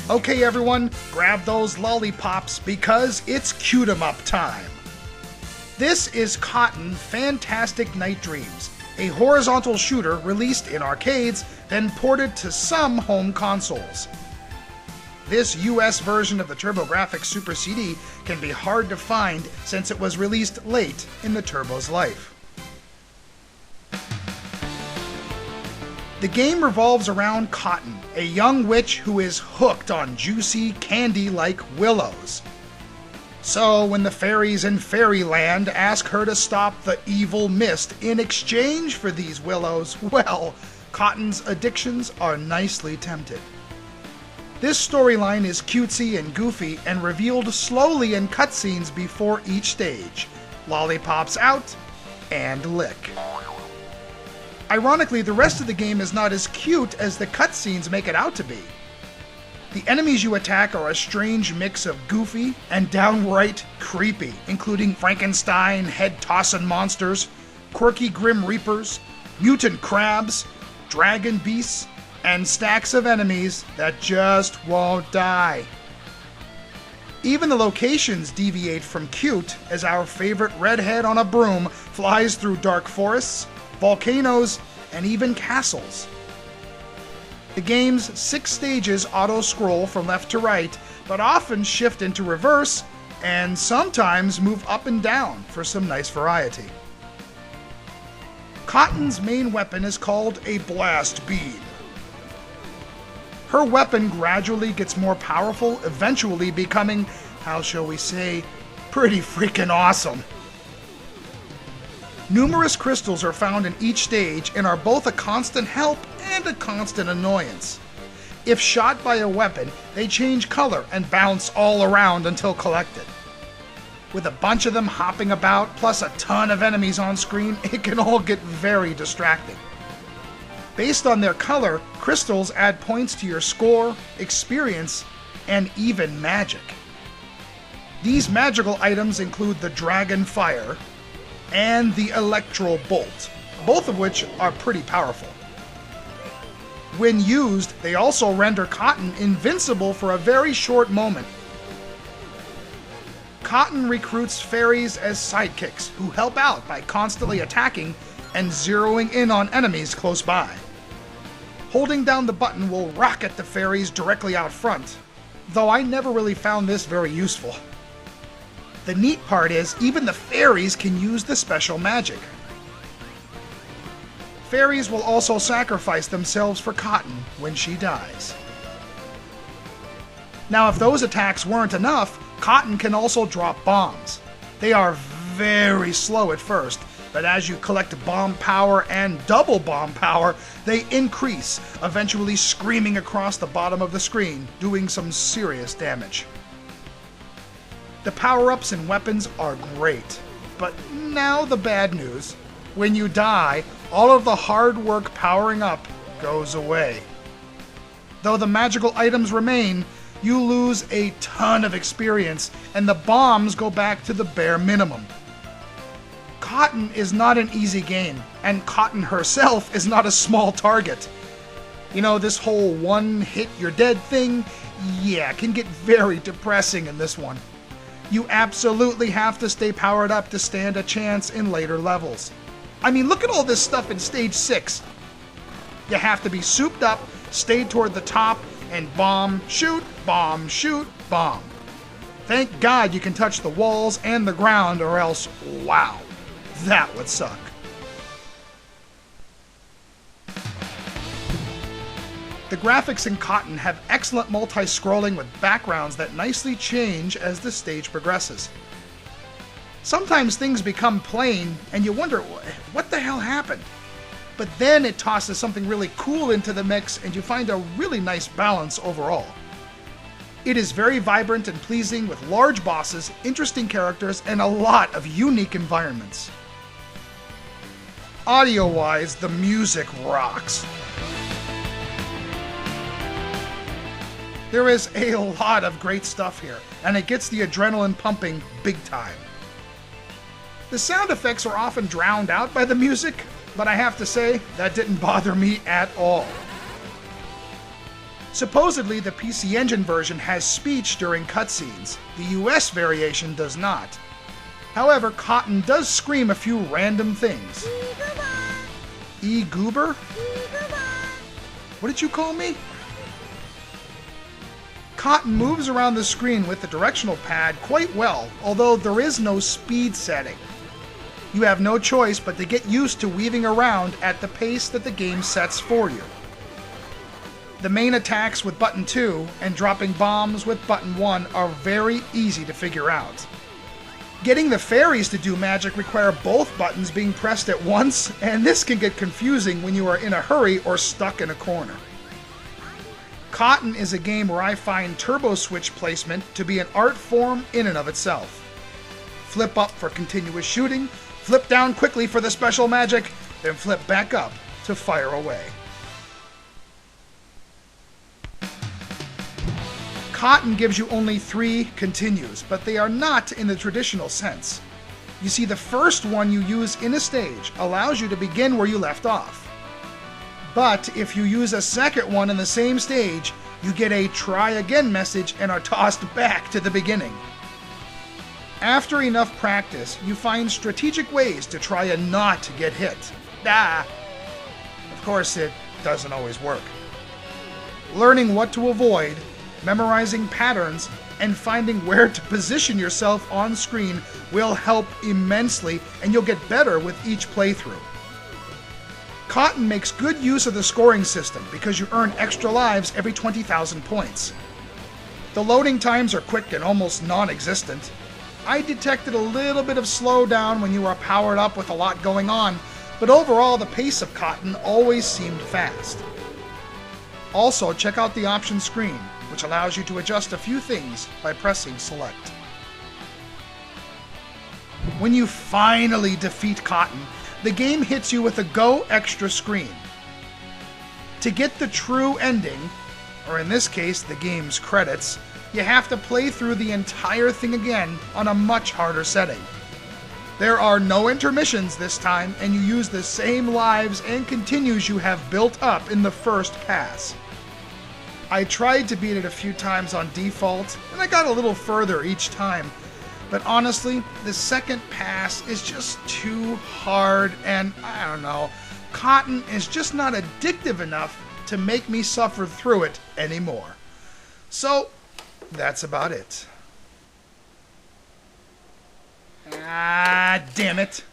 Okay everyone, grab those lollipops because it's cute 'em up time. This is Cotton Fantastic Night Dreams, a horizontal shooter released in arcades, then ported to some home consoles. This US version of the TurboGrafx Super CD can be hard to find since it was released late in the Turbo's life. The game revolves around Cotton, a young witch who is hooked on juicy, candy-like willows. So when the fairies in Fairyland ask her to stop the evil mist in exchange for these willows, well, Cotton's addictions are nicely tempted. This storyline is cutesy and goofy and revealed slowly in cutscenes before each stage. Lollipops out and lick. Ironically, the rest of the game is not as cute as the cutscenes make it out to be. The enemies you attack are a strange mix of goofy and downright creepy, including Frankenstein head-tossing monsters, quirky Grim Reapers, mutant crabs, dragon beasts, and stacks of enemies that just won't die. Even the locations deviate from cute as our favorite redhead on a broom flies through dark forests, volcanoes, and even castles. The game's 6 stages auto-scroll from left to right, but often shift into reverse, and sometimes move up and down for some nice variety. Cotton's main weapon is called a blast beam. Her weapon gradually gets more powerful, eventually becoming, how shall we say, pretty freaking awesome. Numerous crystals are found in each stage and are both a constant help and a constant annoyance. If shot by a weapon, they change color and bounce all around until collected. With a bunch of them hopping about, plus a ton of enemies on screen, it can all get very distracting. Based on their color, crystals add points to your score, experience, and even magic. These magical items include the Dragon Fire and the Electro Bolt, both of which are pretty powerful. When used, they also render Cotton invincible for a very short moment. Cotton recruits fairies as sidekicks who help out by constantly attacking and zeroing in on enemies close by. Holding down the button will rocket the fairies directly out front, though I never really found this very useful. The neat part is, even the fairies can use the special magic. Fairies will also sacrifice themselves for Cotton when she dies. Now, if those attacks weren't enough, Cotton can also drop bombs. They are very slow at first, but as you collect bomb power and double bomb power, they increase, eventually screaming across the bottom of the screen, doing some serious damage. The power-ups and weapons are great, but now the bad news. When you die, all of the hard work powering up goes away. Though the magical items remain, you lose a ton of experience, and the bombs go back to the bare minimum. Cotton is not an easy game, and Cotton herself is not a small target. You know, this whole one-hit-you're-dead thing, yeah, can get very depressing in this one. You absolutely have to stay powered up to stand a chance in later levels. I mean, look at all this stuff in Stage 6. You have to be souped up, stay toward the top, and bomb, shoot, bomb, shoot, bomb. Thank God you can touch the walls and the ground, or else, wow, that would suck. The graphics in Cotton have excellent multi-scrolling with backgrounds that nicely change as the stage progresses. Sometimes things become plain and you wonder, what the hell happened? But then it tosses something really cool into the mix and you find a really nice balance overall. It is very vibrant and pleasing with large bosses, interesting characters, and a lot of unique environments. Audio-wise, the music rocks. There is a lot of great stuff here, and it gets the adrenaline pumping big time. The sound effects are often drowned out by the music, but I have to say, that didn't bother me at all. Supposedly, the PC Engine version has speech during cutscenes. The US variation does not. However, Cotton does scream a few random things. E-Goober? What did you call me? Cotton moves around the screen with the directional pad quite well, although there is no speed setting. You have no choice but to get used to weaving around at the pace that the game sets for you. The main attacks with button 2 and dropping bombs with button 1 are very easy to figure out. Getting the fairies to do magic require both buttons being pressed at once, and this can get confusing when you are in a hurry or stuck in a corner. Cotton is a game where I find turbo switch placement to be an art form in and of itself. Flip up for continuous shooting, flip down quickly for the special magic, then flip back up to fire away. Cotton gives you only 3 continues, but they are not in the traditional sense. You see, the first one you use in a stage allows you to begin where you left off. But if you use a second one in the same stage, you get a try again message and are tossed back to the beginning. After enough practice, you find strategic ways to try and not get hit. Of course, it doesn't always work. Learning what to avoid, memorizing patterns, and finding where to position yourself on screen will help immensely, and you'll get better with each playthrough. Cotton makes good use of the scoring system because you earn extra lives every 20,000 points. The loading times are quick and almost non-existent. I detected a little bit of slowdown when you are powered up with a lot going on, but overall the pace of Cotton always seemed fast. Also, check out the options screen, which allows you to adjust a few things by pressing select. When you finally defeat Cotton, the game hits you with a Go Extra screen. To get the true ending, or in this case the game's credits, you have to play through the entire thing again on a much harder setting. There are no intermissions this time, and you use the same lives and continues you have built up in the first pass. I tried to beat it a few times on default, and I got a little further each time, but honestly, the second pass is just too hard, and I don't know, Cotton is just not addictive enough to make me suffer through it anymore. So, that's about it. Ah, damn it.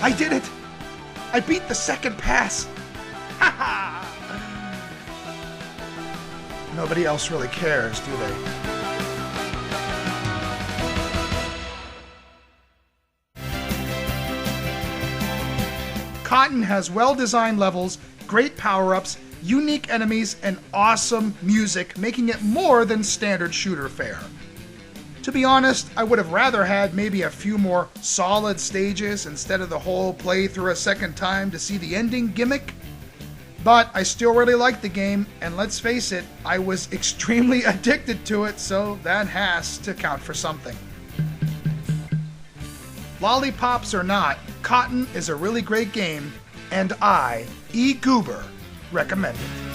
I did it! I beat the second pass! Ha ha! Nobody else really cares, do they? Cotton has well-designed levels, great power-ups, unique enemies, and awesome music, making it more than standard shooter fare. To be honest, I would have rather had maybe a few more solid stages instead of the whole playthrough a second time to see the ending gimmick. But I still really liked the game, and let's face it, I was extremely addicted to it, so that has to count for something. Lollipops or not, Cotton is a really great game, and I, E-Goober, recommend it.